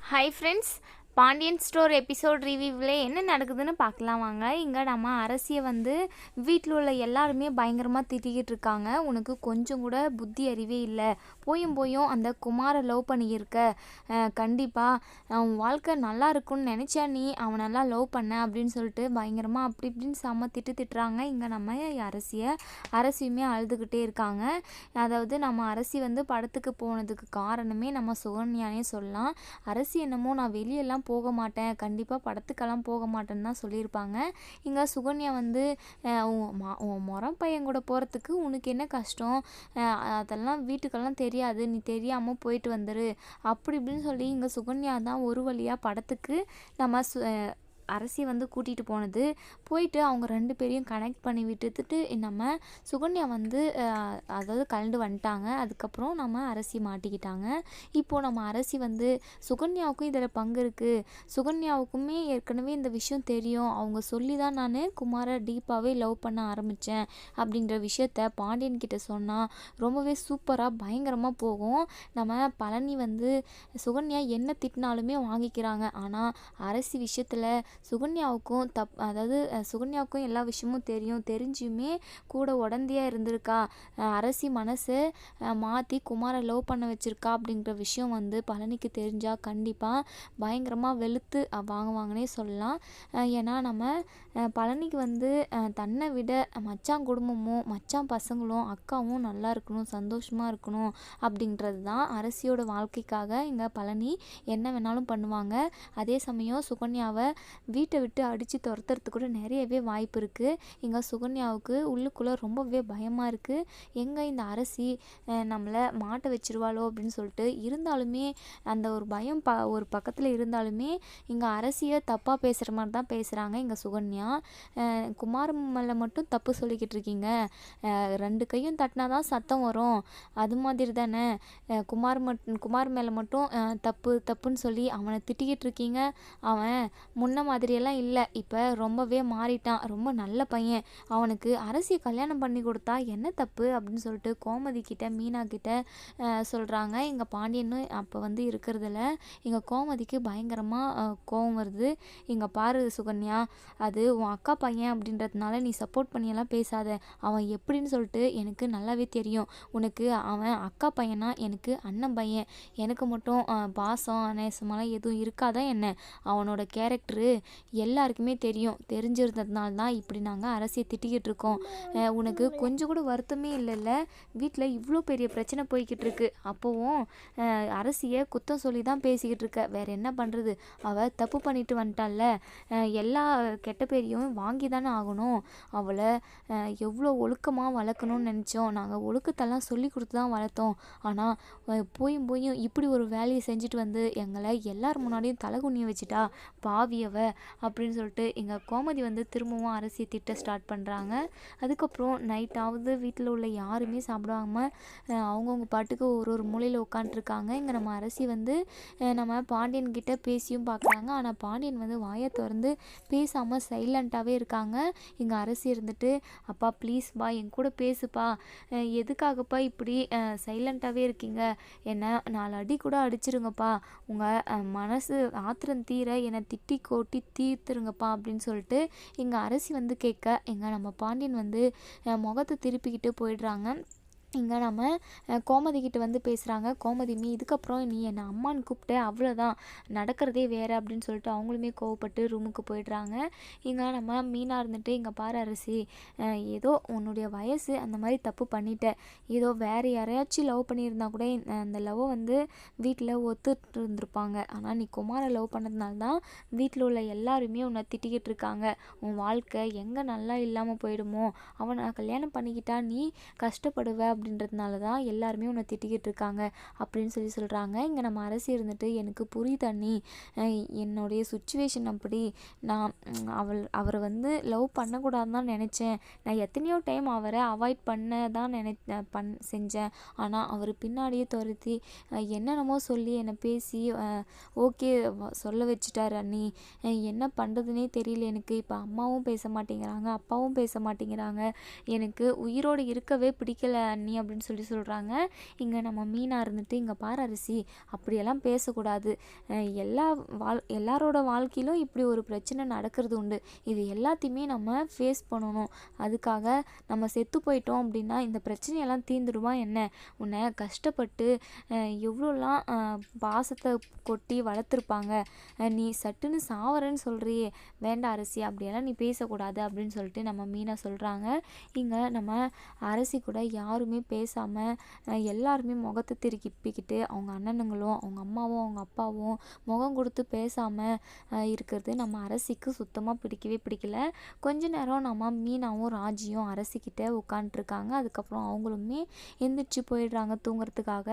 Hi friends, Pandian store episode ரிவ்யூவில் என்ன நடக்குதுன்னு பார்க்கலாம் வாங்க. இங்கே நம்ம அரசியை வீட்டில் உள்ள எல்லாருமே பயங்கரமாக திட்டிக்கிட்டு இருக்காங்க. உனக்கு கொஞ்சம் கூட புத்தி அறிவே இல்லை, போயும் அந்த குமாரை லவ் பண்ணியிருக்க, கண்டிப்பாக உன் வாழ்க்கை நல்லா இருக்கும்னு நினச்சா நீ அவனெல்லாம் லவ் பண்ண அப்படின்னு சொல்லிட்டு பயங்கரமாக அப்படி இப்படின்னு செம்ம திட்டுறாங்க. இங்கே நம்ம அரசியுமே அழுதுகிட்டே இருக்காங்க. அதாவது நம்ம அரசி படத்துக்கு போனதுக்கு காரணமே நம்ம சுகன்யானே சொல்லலாம். அரசி என்னமோ நான் வெளியெல்லாம் போக மாட்டேன், கண்டிப்பாக படத்துக்கெல்லாம் போக மாட்டேன்னு தான் சொல்லியிருப்பாங்க. இங்கே சுகன்யா உன் முறம் பையன் கூட போகிறதுக்கு உனக்கு என்ன கஷ்டம், அதெல்லாம் வீட்டுக்கெல்லாம் தெரியாது, நீ தெரியாமல் போயிட்டு வந்துரு அப்படி இப்படின்னு சொல்லி இங்கே சுகன்யா தான் ஒரு வழியாக படத்துக்கு நம்ம அரசி கூட்டிகிட்டு போனது. போயிட்டு அவங்க 2 பேரையும் கனெக்ட் பண்ணி விட்டுட்டு நம்ம சுகன்யா அதாவது கலந்து வந்துட்டாங்க. அதுக்கப்புறம் நம்ம அரசி மாட்டிக்கிட்டாங்க. இப்போது நம்ம அரசி சுகன்யாவுக்கும் இதில் பங்கு இருக்குது, சுகன்யாவுக்குமே ஏற்கனவே இந்த விஷயம் தெரியும், அவங்க சொல்லி தான் நான் குமாரை டீப்பாகவே லவ் பண்ண ஆரம்பித்தேன் அப்படின்ற விஷயத்த பாண்டியன் கிட்ட சொன்னால் ரொம்பவே சூப்பராக பயங்கரமாக போகும். நம்ம பழனி சுகன்யா என்ன திட்டினாலுமே வாங்கிக்கிறாங்க. ஆனால் அரசி விஷயத்தில் சுகன்யாவுக்கும் அதாவது சுகன்யாவுக்கும் எல்லா விஷயமும் தெரிஞ்சுமே கூட உடந்தையாக இருந்திருக்கா, அரசி மனசை மாற்றி குமாரை லவ் பண்ண வச்சிருக்கா அப்படிங்கிற விஷயம் பழனிக்கு தெரிஞ்சால் கண்டிப்பாக பயங்கரமாக வெளுத்து வாங்குவாங்கன்னே சொல்லலாம். ஏன்னா நம்ம பழனிக்கு தன்னை விட மச்சான் குடும்பமும் மச்சான் பசங்களும் அக்காவும் நல்லா இருக்கணும், சந்தோஷமாக இருக்கணும் அப்படின்றது தான் அரசியோட வாழ்க்கைக்காக இங்கே பழனி என்ன வேணாலும் பண்ணுவாங்க. அதே சமயம் சுகன்யாவை வீட்டை விட்டு அடித்து துரத்துறதுக்கு கூட நிறையவே வாய்ப்பு இருக்குது. இங்கே சுகன்யாவுக்கு உள்ளுக்குள்ளே ரொம்பவே பயமாக இருக்குது, எங்கே இந்த அரசி நம்மளை மாட்ட வச்சிருவாளோ அப்படின்னு சொல்லிட்டு. இருந்தாலுமே அந்த ஒரு பயம் ஒரு பக்கத்தில் இருந்தாலுமே இங்கே அரசியை தப்பாக பேசுகிற மாதிரி தான் பேசுகிறாங்க இங்கே சுகன்யா. குமார் மேலே மட்டும் தப்பு சொல்லிக்கிட்டு இருக்கீங்க, 2 கையும் தட்டினா தான் சத்தம் வரும், அது மாதிரி தானே குமார் மேலே மட்டும் தப்புன்னு சொல்லி அவனை திட்டிக்கிட்டு இருக்கீங்க. அவன் முன்ன மாதிரியெல்லாம் இல்லை, இப்போ ரொம்பவே மாறிட்டான், ரொம்ப நல்ல பையன், அவனுக்கு அரசியை கல்யாணம் பண்ணி கொடுத்தா என்ன தப்பு அப்படின்னு சொல்லிட்டு கோமதி கிட்ட மீனா கிட்ட சொல்கிறாங்க. இங்கே பாண்டியன்னு அப்போ இருக்கிறதுல இங்கே கோமதிக்கு பயங்கரமாக கோவம் வருது. இங்கே பாரு சுகன்யா, அது உன் அக்கா பையன் அப்படின்றதுனால நீ சப்போர்ட் பண்ணியெல்லாம் பேசாத, அவன் எப்படின்னு சொல்லிட்டு எனக்கு நல்லாவே தெரியும். உனக்கு அவன் அக்கா பையனா, எனக்கு அண்ணன் பையன், எனக்கு மட்டும் பாசம் நேசமெல்லாம் எதுவும் இருக்காதான் என்ன, அவனோட கேரக்டரு எல்லாருக்குமே தெரிஞ்சிருந்ததுனால தான் இப்படி நாங்கள் அரசியை திட்டிக்கிட்டு இருக்கோம். உனக்கு கொஞ்சம் கூட வருத்தமே இல்லைல்ல, வீட்டில் இவ்வளோ பெரிய பிரச்சனை போய்கிட்டு இருக்கு, அப்போவும் அரசியை குத்தம் சொல்லி தான் பேசிக்கிட்டு இருக்க, வேற என்ன பண்ணுறது, அவள் தப்பு பண்ணிட்டு வந்துட்டால, எல்லா கெட்ட பேரையும் வாங்கி தானே ஆகணும், அவளை எவ்வளோ ஒழுக்கமாக வளர்க்கணும்னு நினச்சோம், நாங்கள் ஒழுக்கத்தெல்லாம் சொல்லி கொடுத்து தான் வளர்த்தோம், ஆனால் போயும் இப்படி ஒரு வேலையை செஞ்சுட்டு எங்களை எல்லார் முன்னாடியும் தலைகுனிய வச்சுட்டா பாவியவ அப்படின்னு சொல்லிட்டு எங்கள் கோமதி திரும்பவும் அரசியை திட்ட ஸ்டார்ட் பண்ணுறாங்க. அதுக்கப்புறம் நைட்டாவது வீட்டில் உள்ள யாருமே சாப்பிடாமல் அவங்கவுங்க பாட்டுக்கு ஒரு மூலையில் உட்காண்ட்ருக்காங்க. இங்கே நம்ம அரசி நம்ம பாண்டியன் கிட்ட பேசியும் பார்க்குறாங்க. ஆனால் பாண்டியன் வாயை திறந்து பேசாமல் சைலண்ட்டாகவே இருக்காங்க. இங்கே அரசி அப்பா ப்ளீஸ் பா என் கூட பேசுப்பா, எதுக்காகப்பா இப்படி சைலண்ட்டாகவே இருக்கீங்க, என்ன 4 அடி கூட அடிச்சிருங்கப்பா, உங்கள் மனசு ஆத்திரம் தீர என்னை திட்டி கோட்டி தீர்த்துருங்கப்பா அப்படின்னு சொல்லிட்டு இங்கே அரசி கேட்க எங்க நம்ம பாண்டியன் முகத்தை திருப்பிக்கிட்டு போயிடுறாங்க. இங்கே நம்ம கோமதி கிட்ட பேசுகிறாங்க. கோமதி, நீ இதுக்கப்புறம் நீ என்னை அம்மான்னு கூப்பிட்ட, அவ்வளோதான், நடக்கிறதே வேறு அப்படின்னு சொல்லிட்டு அவங்களுமே கோவப்பட்டு ரூமுக்கு போயிடுறாங்க. இங்கே நம்ம மீனா இங்கே பாரு அரசி, ஏதோ உன்னுடைய வயசு அந்த மாதிரி தப்பு பண்ணிட்ட, ஏதோ வேறு யாரையாச்சும் லவ் பண்ணியிருந்தா கூட அந்த லவ்வை வீட்டில் ஒத்துட்டு இருந்திருப்பாங்க, ஆனால் நீ குமாரை லவ் பண்ணதுனால தான் வீட்டில் உள்ள எல்லாருமே உன்னை திட்டிக்கிட்டு இருக்காங்க, உன் வாழ்க்கை எங்கே நல்லா இல்லாமல் போயிடுமோ, அவனை கல்யாணம் பண்ணிக்கிட்டா நீ கஷ்டப்படுவ அப்படின்றதுனால தான் எல்லாருமே உன்னை திட்டிக்கிட்டு இருக்காங்க அப்படின்னு சொல்கிறாங்க. இங்கே நம்ம அரசி எனக்கு புரியுது அண்ணி, என்னுடைய சுச்சுவேஷன் அப்படி, நான் அவரை லவ் பண்ணக்கூடாதுன்னு தான் நினச்சேன், நான் எத்தனையோ டைம் அவரை அவாய்ட் பண்ண தான் செஞ்சேன், ஆனால் அவர் பின்னாடியே துரத்தி என்னென்னமோ சொல்லி என்னை பேசி ஓகே சொல்ல வச்சுட்டார் அண்ணி, என்ன பண்ணுறதுனே தெரியல எனக்கு, இப்போ அம்மாவும் பேச மாட்டேங்கிறாங்க, அப்பாவும் பேச மாட்டேங்கிறாங்க, எனக்கு உயிரோடு இருக்கவே பிடிக்கல அண்ணி அப்படின்னு சொல்கிறாங்க. இங்கே நம்ம மீனா இருந்துட்டு, இங்கே பாரு அரிசி, அப்படியெல்லாம் பேசக்கூடாது. எல்லாரோட வாழ்க்கையிலும் இப்படி ஒரு பிரச்சனை நடக்கிறது உண்டு. இது எல்லாத்தையுமே நம்ம ஃபேஸ் பண்ணணும். அதுக்காக நம்ம செத்து போயிட்டோம் அப்படின்னா இந்த பிரச்சனையெல்லாம் தீர்ந்துடுமா என்ன? உன்னை கஷ்டப்பட்டு எவ்வளோலாம் பாசத்தை கொட்டி வளர்த்துருப்பாங்க. நீ சட்டுன்னு சாவரன்னு சொல்கிறியே, வேண்டாம் அரிசி, அப்படியெல்லாம் நீ பேசக்கூடாது அப்படின்னு சொல்லிட்டு நம்ம மீனா சொல்கிறாங்க. இங்கே நம்ம அரசி கூட யாருமே பேசாமல் எல்லாருமே முகத்தை திருப்பிக்கிட்டு, அவங்க அண்ணனுங்களும் அவங்க அம்மாவும் அவங்க அப்பாவும் முகம் கொடுத்து பேசாமல் இருக்கிறது நம்ம அரசிக்கு சுத்தமாக பிடிக்கவே பிடிக்கல. கொஞ்ச நேரம் நம்ம மீனாவும் ராஜியும் அரசிக்கிட்ட உட்காந்துருக்காங்க. அதுக்கப்புறம் அவங்களுமே எந்திரிச்சு போயிடுறாங்க தூங்குறதுக்காக.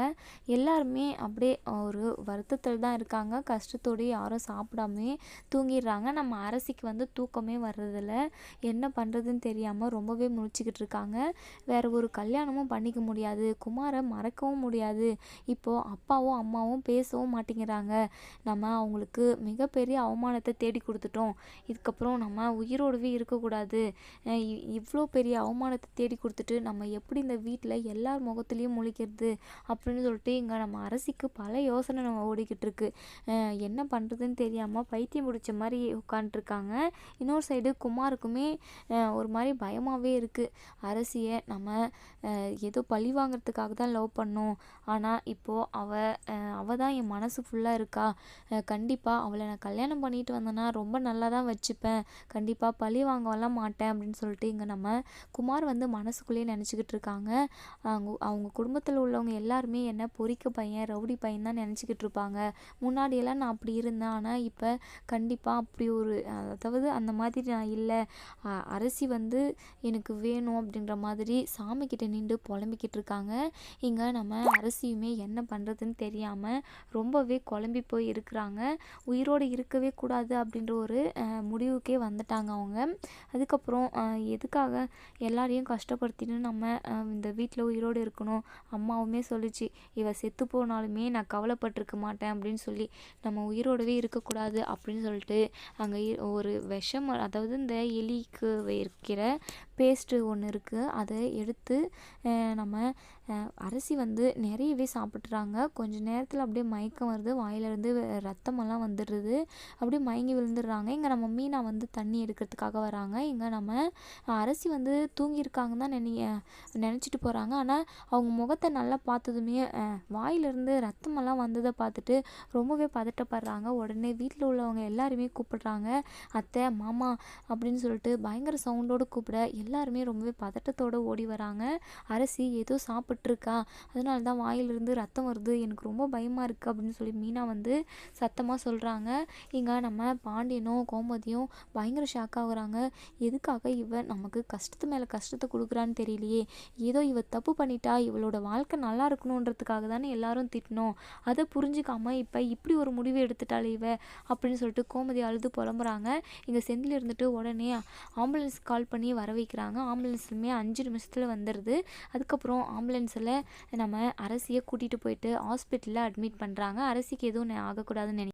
எல்லாருமே அப்படியே ஒரு வருத்தத்தில் தான் இருக்காங்க. கஷ்டத்தோடு யாரும் சாப்பிடாமே தூங்கிடுறாங்க. நம்ம அரசிக்கு வந்து தூக்கமே வர்றதில்ல. என்ன பண்ணுறதுன்னு தெரியாமல் ரொம்பவே முழிச்சுக்கிட்டு இருக்காங்க. வேறு ஒரு கல்யாணமும் பண்ணிக்க முடியாது, குமாரை மறக்கவும் முடியாது. இப்போது அப்பாவும் அம்மாவும் பேசவும் மாட்டேங்கிறாங்க. நம்ம அவங்களுக்கு மிகப்பெரிய அவமானத்தை தேடி கொடுத்துட்டோம். இதுக்கப்புறம் நம்ம உயிரோடவே இருக்கக்கூடாது. இவ்வளோ பெரிய அவமானத்தை தேடி கொடுத்துட்டு நம்ம எப்படி இந்த வீட்டில் எல்லார் முகத்துலேயும் முழிக்கிறது அப்படின்னு சொல்லிட்டு இங்கே நம்ம அரசிக்கு பல யோசனை நம்ம ஓடிக்கிட்டு இருக்கு. என்ன பண்ணுறதுன்னு தெரியாமல் பைத்தியம் பிடிச்ச மாதிரி உட்காந்துருக்காங்க. இன்னொரு சைடு குமாருக்குமே ஒரு மாதிரி பயமாகவே இருக்குது. அரசியை நம்ம ஏதோ பழி வாங்கிறதுக்காக தான் லவ் பண்ணோம். ஆனால் இப்போது அவள் தான் என் மனசு ஃபுல்லாக இருக்கா. கண்டிப்பாக அவளை நான் கல்யாணம் பண்ணிட்டு வந்தேன்னா ரொம்ப நல்லா தான் வச்சுப்பேன். கண்டிப்பாக பழி வாங்கலாம் மாட்டேன் அப்படின்னு சொல்லிட்டு இங்கே நம்ம குமார் வந்து மனசுக்குள்ளேயே நினச்சிக்கிட்டு இருக்காங்க. அவங்க குடும்பத்தில் உள்ளவங்க எல்லாருமே என்ன பொறிக்க பையன், ரவுடி பையன் தான் நினச்சிக்கிட்டு இருப்பாங்க. முன்னாடியெல்லாம் நான் அப்படி இருந்தேன், ஆனால் இப்போ கண்டிப்பாக அப்படி ஒரு அதாவது அந்த மாதிரி நான் இல்லை. அரசி வந்து எனக்கு வேணும் அப்படின்ற மாதிரி சாமிக்கிட்ட நின்று புலம்பிக்கிட்டு இருக்காங்க. இங்கே நம்ம அரசியுமே என்ன பண்ணுறதுன்னு தெரியாமல் ரொம்பவே குழம்பி போய் இருக்கிறாங்க. உயிரோடு இருக்கவே கூடாது அப்படின்ற ஒரு முடிவுக்கே வந்துட்டாங்க அவங்க. அதுக்கப்புறம் எதுக்காக எல்லாரையும் கஷ்டப்படுத்தின்னு நம்ம இந்த வீட்டில் உயிரோடு இருக்கணும். அம்மாவுமே சொல்லிச்சு, இவ செத்து போனாலுமே நான் கவலைப்பட்டிருக்க மாட்டேன் அப்படின்னு சொல்லி, நம்ம உயிரோடவே இருக்கக்கூடாது அப்படின்னு சொல்லிட்டு அங்கே ஒரு விஷம், அதாவது இந்த எலிக்கு வைக்கிற பேஸ்ட்டு ஒன்று இருக்குது, அதை எடுத்து நம்ம அரசி வந்து நிறையவே சாப்பிட்றாங்க. கொஞ்சம் நேரத்தில் அப்படியே மயக்கம் வருது, வாயிலிருந்து ரத்தமெல்லாம் வந்துடுது, அப்படியே மயங்கி விழுந்துடுறாங்க. இங்கே நம்ம மீனா வந்து தண்ணி எடுக்கிறதுக்காக வராங்க. இங்கே நம்ம அரசி வந்து தூங்கியிருக்காங்க தான் நினச்சிட்டு போகிறாங்க. ஆனால் அவங்க முகத்தை நல்லா பார்த்ததுமே வாயிலிருந்து ரத்தமெல்லாம் வந்ததை பார்த்துட்டு ரொம்பவே பதட்டப்படுறாங்க. உடனே வீட்டில் உள்ளவங்க எல்லாருமே கூப்பிடுறாங்க. அத்தை, மாமா அப்படின்னு சொல்லிட்டு பயங்கர சவுண்டோடு கூப்பிட எல்லாருமே ரொம்பவே பதட்டத்தோடு ஓடி வராங்க. அரசி ஏதோ சாப்பிட்ருக்கா, அதனால தான் வாயிலிருந்து ரத்தம் வருது, எனக்கு ரொம்ப பயமாக இருக்குது அப்படின்னு சொல்லி மீனா வந்து சத்தமாக சொல்கிறாங்க. இங்கே நம்ம பாண்டியனும் கோமதியும் பயங்கர ஷாக் ஆகுறாங்க. எதுக்காக இவ நமக்கு கஷ்டத்து மேலே கஷ்டத்தை கொடுக்குறான்னு தெரியலையே, ஏதோ இவ தப்பு பண்ணிட்டா, இவளோட வாழ்க்கை நல்லா இருக்கணுன்றதுக்காக தானே எல்லாரும் திட்டணும், அதை புரிஞ்சுக்காம இப்போ இப்படி ஒரு முடிவு எடுத்துட்டாள் இவ அப்படின்னு சொல்லிட்டு கோமதி அழுது புலம்புறாங்க. இங்கே செந்தில் இருந்துட்டு உடனே ஆம்புலன்ஸ் கால் பண்ணி வர வைக்கிறாங்க. ஆம்புலன்ஸுமே 5 நிமிஷத்தில் வந்துடுது. அதுக்கப்புறம் ஆம்புலன்ஸில் நம்ம அரசியை கூட்டிகிட்டு போயிட்டு ஹாஸ்பிட்டலில் அட்மிட் பண்ணுறாங்க. அரசிக்கு எதுவும் ஆகக்கூடாதுன்னு